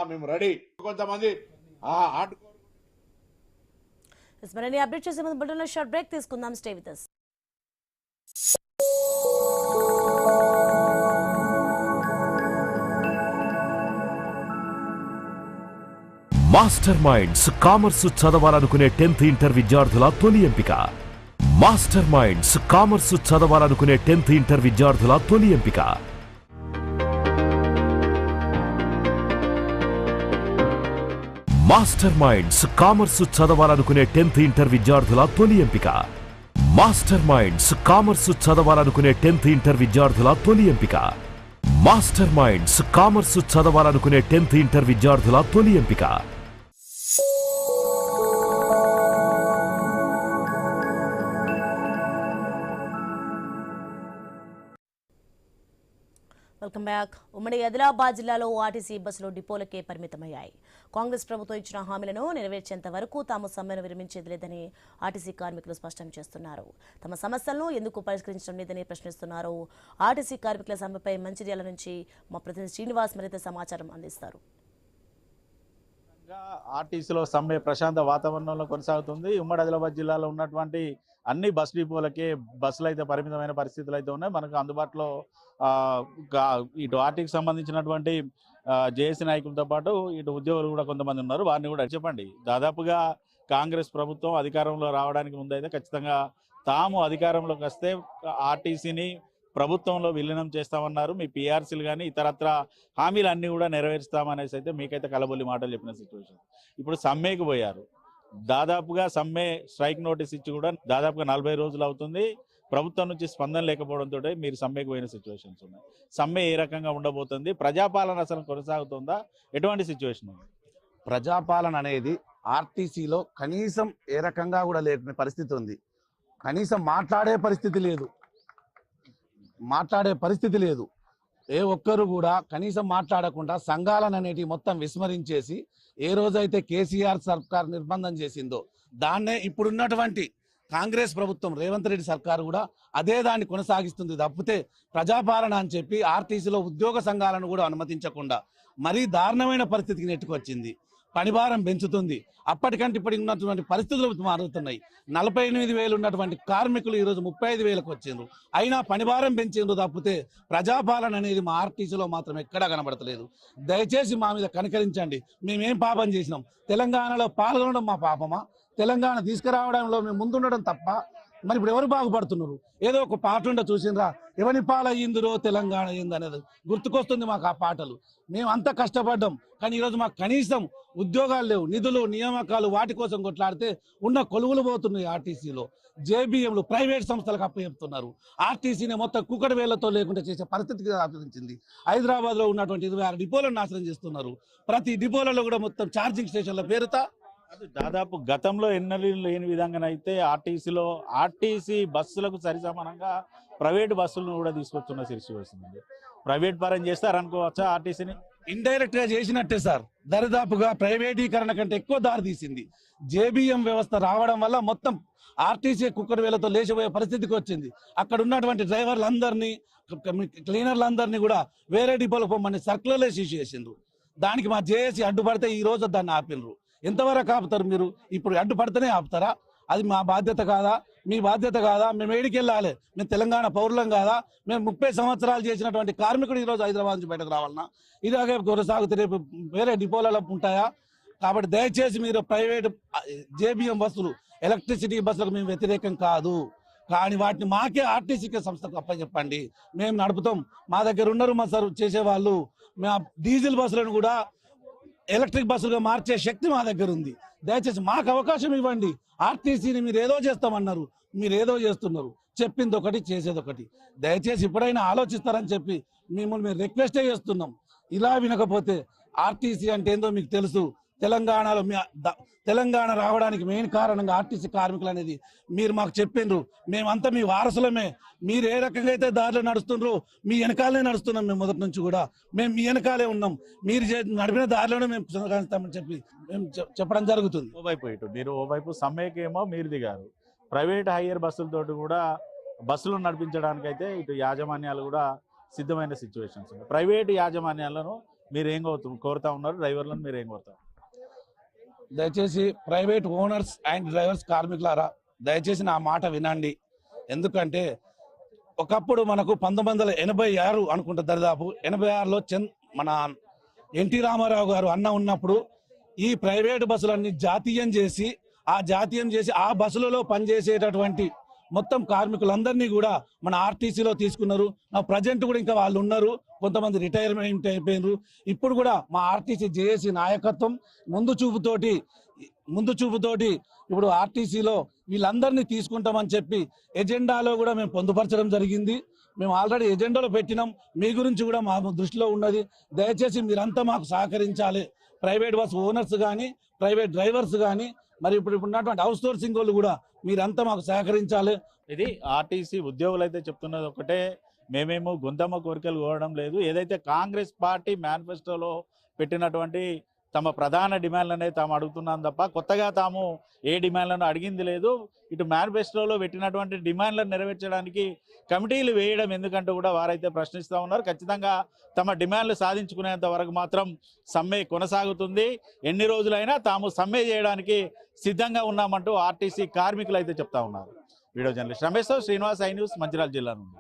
మేము రెడీ. కొంతమంది మరిన్ని అప్డేట్ చేసే ముందు బులెటిన్లో షార్ట్ బ్రేక్ తీసుకుందాం. Stay with us. Master minds commerce చదవాలనుకునే 10th ఇంటర్ విద్యార్థుల తొలి ఎంపిక. మాస్టర్ మైండ్స్ కామర్స్ చదవాలనుకునే 10th ఇంటర్ విద్యార్థుల తొలి ఎంపిక. మాస్టర్ మైండ్స్ కామర్స్ చదవాలనుకునే 10th ఇంటర్ విద్యార్థుల తొలి ఎంపిక. మాస్టర్ మైండ్స్ కామర్స్ చదవాలనుకునే 10th ఇంటర్ విద్యార్థుల తొలి ఎంపిక. మాస్టర్ మైండ్స్ కామర్స్ చదవాలనుకునే 10th ఇంటర్ విద్యార్థుల తొలి ఎంపిక. Welcome back. ఉమ్మడి ఆదిలాబాద్ జిల్లాలో ఆర్టీసీ బస్సులు డిపోలకే పరిమితమయ్యాయి. కాంగ్రెస్ ప్రభుత్వం ఇచ్చిన హామీలను నెరవేర్చేంత వరకు తాము సమ్మెను విరమించేది లేదని ఆర్టీసీ కార్మికులు స్పష్టం చేస్తున్నారు. తమ సమస్యలను ఎందుకు పరిష్కరించడం లేదని ప్రశ్నిస్తున్నారు. ఆర్టీసీ కార్మికుల సమ్మెపై మంచిర్యాల నుంచి మా ప్రతినిధి శ్రీనివాస్ మరింత సమాచారం అందిస్తారు. ఆర్టీసీలో సమ్మె ప్రశాంత వాతావరణంలో కొనసాగుతుంది. ఉమ్మడి ఆదిలాబాద్ జిల్లాలో ఉన్నటువంటి అన్ని బస్ డిపోలకే బస్సులు అయితే పరిమితమైన పరిస్థితులు అయితే ఉన్నాయి. మనకు అందుబాటులో ఇటు ఆర్టీకి సంబంధించినటువంటి జేఏసీ నాయకులతో పాటు ఇటు ఉద్యోగులు కూడా కొంతమంది ఉన్నారు. వారిని కూడా చెప్పండి. దాదాపుగా కాంగ్రెస్ ప్రభుత్వం అధికారంలో రావడానికి ముందైతే ఖచ్చితంగా తాము అధికారంలోకి వస్తే ఆర్టీసీని ప్రభుత్వంలో విలీనం చేస్తామన్నారు. మీ పిఆర్సీలు కానీ ఇతరత్ర హామీలు అన్నీ కూడా నెరవేరుస్తామనేసి అయితే మీకైతే కలబొల్లి మాటలు చెప్పిన సిచ్యువేషన్. ఇప్పుడు సమ్మెకి పోయారు. దాదాపుగా సమ్మె స్ట్రైక్ నోటీస్ ఇచ్చి కూడా దాదాపుగా 40 రోజులు అవుతుంది. ప్రభుత్వం నుంచి స్పందన లేకపోవడంతో మీరు సమ్మెకి పోయిన సిచ్యువేషన్స్ ఉన్నాయి. సమ్మె ఏ రకంగా ఉండబోతుంది? ప్రజాపాలన అసలు కొనసాగుతుందా? ఎటువంటి సిచ్యువేషన్ ఉంది? ప్రజాపాలన అనేది ఆర్టీసీలో కనీసం ఏ రకంగా కూడా లేని పరిస్థితి ఉంది. కనీసం మాట్లాడే పరిస్థితి లేదు. ఏ ఒక్కరు కూడా కనీసం మాట్లాడకుండా సంఘాలను అనేటివి మొత్తం విస్మరించేసి ఏ రోజైతే కేసీఆర్ సర్కార్ నిర్బంధం చేసిందో దాన్నే ఇప్పుడున్నటువంటి కాంగ్రెస్ ప్రభుత్వం రేవంత్ రెడ్డి సర్కారు కూడా అదే దాన్ని కొనసాగిస్తుంది తప్పితే ప్రజాపాలన అని చెప్పి ఆర్టీసీలో ఉద్యోగ సంఘాలను కూడా అనుమతించకుండా మరీ దారుణమైన పరిస్థితికి నెట్టుకొచ్చింది. పనిభారం పెంచుతుంది. అప్పటికంటే ఇప్పటికి ఉన్నటువంటి పరిస్థితులు మారుతున్నాయి. 48,000 ఉన్నటువంటి కార్మికులు ఈరోజు 35,000కు వచ్చిండ్రు. అయినా పనిభారం పెంచిండ్రు తప్పితే ప్రజాపాలన అనేది మా ఆర్టీసీలో మాత్రం ఎక్కడా కనబడతలేదు. దయచేసి మా మీద కనికరించండి. మేమేం పాపం చేసినాం? తెలంగాణలో పాల్గొనడం మా పాపమా? తెలంగాణ తీసుకురావడంలో మేము ముందుండడం తప్ప మరి ఇప్పుడు ఎవరు బాగుపడుతున్నారు? ఏదో ఒక పాట ఉండ చూసిండ్రా, ఎవరి పాలయ్యిందిరో తెలంగాణ ఏందనేది గుర్తుకొస్తుంది మాకు ఆ పాటలు. మేము అంత కష్టపడ్డాం కానీ ఈరోజు మాకు కనీసం ఉద్యోగాలు లేవు, నిధులు నియామకాలు వాటి కోసం కొట్లాడితే ఉన్న కొలువులు పోతున్నాయి. ఆర్టీసీలో జేబీఎంలు ప్రైవేట్ సంస్థలకు అప్పచెప్తున్నారు. ఆర్టీసీని మొత్తం కుక్కడి వేళ్లతో లేకుండా చేసే పరిస్థితికి ఆచరించింది. హైదరాబాద్లో ఉన్నటువంటి 26 డిపోలను నాశనం చేస్తున్నారు. ప్రతి డిపోలలో కూడా మొత్తం ఛార్జింగ్ స్టేషన్ల పేరుతో దాదాపు గతంలో ఎన్నడూ లేని విధంగానైతే ఆర్టీసీ బస్సులకు సరిసమానంగా ప్రైవేట్ బస్సులను కూడా తీసుకొస్తున్న సిచ్యువేషన్. ప్రైవేట్ పరం చేస్తారనుకోవచ్చా? ఆర్టీసీని ఇండైరెక్ట్ గా చేసినట్టే సార్. దరిదాపుగా ప్రైవేటీకరణ కంటే ఎక్కువ దారి తీసింది. జేబీఎం వ్యవస్థ రావడం వల్ల మొత్తం ఆర్టీసీ కుక్కర్ వేలతో లేచిపోయే పరిస్థితికి వచ్చింది. అక్కడ ఉన్నటువంటి డ్రైవర్లందరినీ క్లీనర్లందరినీ కూడా వేరే డిపోలకు పొమ్మని సర్కులర్లు ఇష్యూ చేసిండ్రు. దానికి మా జేఏసీ అడ్డుపడితే ఈ రోజు దాన్ని ఆపినరు. ఎంతవరకు ఆపుతారు మీరు? ఇప్పుడు అడ్డుపడితేనే ఆపుతారా? అది మా బాధ్యత కాదా? మీ బాధ్యత కాదా? మేము ఏడికి వెళ్ళాలి? మేము తెలంగాణ పౌరులం కాదా? మేము 30 సంవత్సరాలు చేసినటువంటి కార్మికుడు ఈరోజు హైదరాబాద్ నుంచి బయటకు రావాలన్నా? ఇలాగే కొనసాగుతూ రేపు వేరే డిపోలలో ఉంటాయా? కాబట్టి దయచేసి మీరు ప్రైవేట్ జేబీఎం బస్సులు, ఎలక్ట్రిసిటీ బస్సులకు మేము వ్యతిరేకం కాదు, కానీ వాటిని మాకే ఆర్టీసీ సంస్థకు అప్పచెప్పండి, మేము నడుపుతాం. మా దగ్గర ఉన్నారు మా సార్ చేసేవాళ్ళు. మా డీజిల్ బస్సులను కూడా ఎలక్ట్రిక్ బస్సులుగా మార్చే శక్తి మా దగ్గర ఉంది. దయచేసి మాకు అవకాశం ఇవ్వండి. ఆర్టీసీని మీరు ఏదో చేస్తామన్నారు, మీరు ఏదో చేస్తున్నారు. చెప్పింది ఒకటి, చేసేది ఒకటి. దయచేసి ఇప్పుడైనా ఆలోచిస్తారని చెప్పి మిమ్మల్ని మేము రిక్వెస్టే చేస్తున్నాం. ఇలా వినకపోతే ఆర్టీసీ అంటే ఏందో మీకు తెలుసు. తెలంగాణలో తెలంగాణ రావడానికి మెయిన్ కారణంగా ఆర్టీసీ కార్మికులు అనేది మీరు మాకు చెప్పిండ్రు. మేమంతా మీ వారసులమే. మీరు ఏ రకంగా అయితే దారిలో నడుస్తుండ్రో మీ వెనకాలనే నడుస్తున్నాం. మేము మొదటి నుంచి కూడా మేము మీ వెనకాలే ఉన్నాం. మీరు నడిపిన దారిలోనే మేము కొనసాగిస్తామని చెప్పి మేము చెప్పడం జరుగుతుంది. ఓవైపు సమ్మెకేమో మీరు దిగారు. ప్రైవేట్ హైయర్ బస్సులతోటి కూడా బస్సులను నడిపించడానికైతే ఇటు యాజమాన్యాలు కూడా సిద్ధమైన సిచ్యువేషన్స్ ఉన్నాయి. ప్రైవేటు యాజమాన్యాలను మీరు ఏం కోరుతా ఉన్నారు? డ్రైవర్లను మీరు ఏం కోరుతారు? దయచేసి ప్రైవేట్ ఓనర్స్ అండ్ డ్రైవర్స్ కార్మికులారా, దయచేసి నా మాట వినండి. ఎందుకంటే ఒకప్పుడు మనకు 1986 అనుకుంటా, దరిదాపు 86లో మన ఎన్టీ రామారావు గారు అన్న ఉన్నప్పుడు ఈ ప్రైవేట్ బస్సులన్నీ జాతీయం చేసి ఆ బస్సులలో పనిచేసేటటువంటి మొత్తం కార్మికులందరినీ కూడా మన ఆర్టీసీలో తీసుకున్నారు. నా ప్రజెంట్ కూడా ఇంకా వాళ్ళు ఉన్నారు, కొంతమంది రిటైర్మెంట్ అయిపోయినారు. ఇప్పుడు కూడా మా ఆర్టీసీ జేఏసీ నాయకత్వం ముందు చూపుతోటి ఇప్పుడు ఆర్టీసీలో వీళ్ళందరినీ తీసుకుంటామని చెప్పి ఎజెండాలో కూడా మేము పొందుపరచడం జరిగింది. మేము ఆల్రెడీ ఎజెండాలో పెట్టినాం. మీ గురించి కూడా మా దృష్టిలో ఉన్నది. దయచేసి మీరంతా మాకు సహకరించాలి. ప్రైవేట్ బస్ ఓనర్స్ కానీ, ప్రైవేట్ డ్రైవర్స్ కానీ, మరి ఇప్పుడు ఉన్నటువంటి అవుట్ సోర్సింగ్ వాళ్ళు కూడా మీరంతా మాకు సహకరించాలి. ఇది ఆర్టీసీ ఉద్యోగులు అయితే చెప్తున్నది ఒకటే, మేమేమో గొంతమ్మ కోరికలు కోరడం లేదు. ఏదైతే కాంగ్రెస్ పార్టీ మేనిఫెస్టోలో పెట్టినటువంటి తమ ప్రధాన డిమాండ్లనే తాము అడుగుతున్నాం తప్ప కొత్తగా తాము ఏ డిమాండ్లను అడిగింది లేదు. ఇటు మేనిఫెస్టోలో పెట్టినటువంటి డిమాండ్లను నెరవేర్చడానికి కమిటీలు వేయడం ఎందుకంటూ కూడా వారైతే ప్రశ్నిస్తూ ఉన్నారు. ఖచ్చితంగా తమ డిమాండ్లు సాధించుకునేంత వరకు మాత్రం సమ్మె కొనసాగుతుంది. ఎన్ని రోజులైనా తాము సమ్మె చేయడానికి సిద్ధంగా ఉన్నామంటూ ఆర్టీసీ కార్మికులు అయితే చెప్తా ఉన్నారు. వీడియో జర్నలిస్ట్ రమేష్తో శ్రీనివాస్, ఐ న్యూస్, మంచిర్యాల జిల్లా నుండి.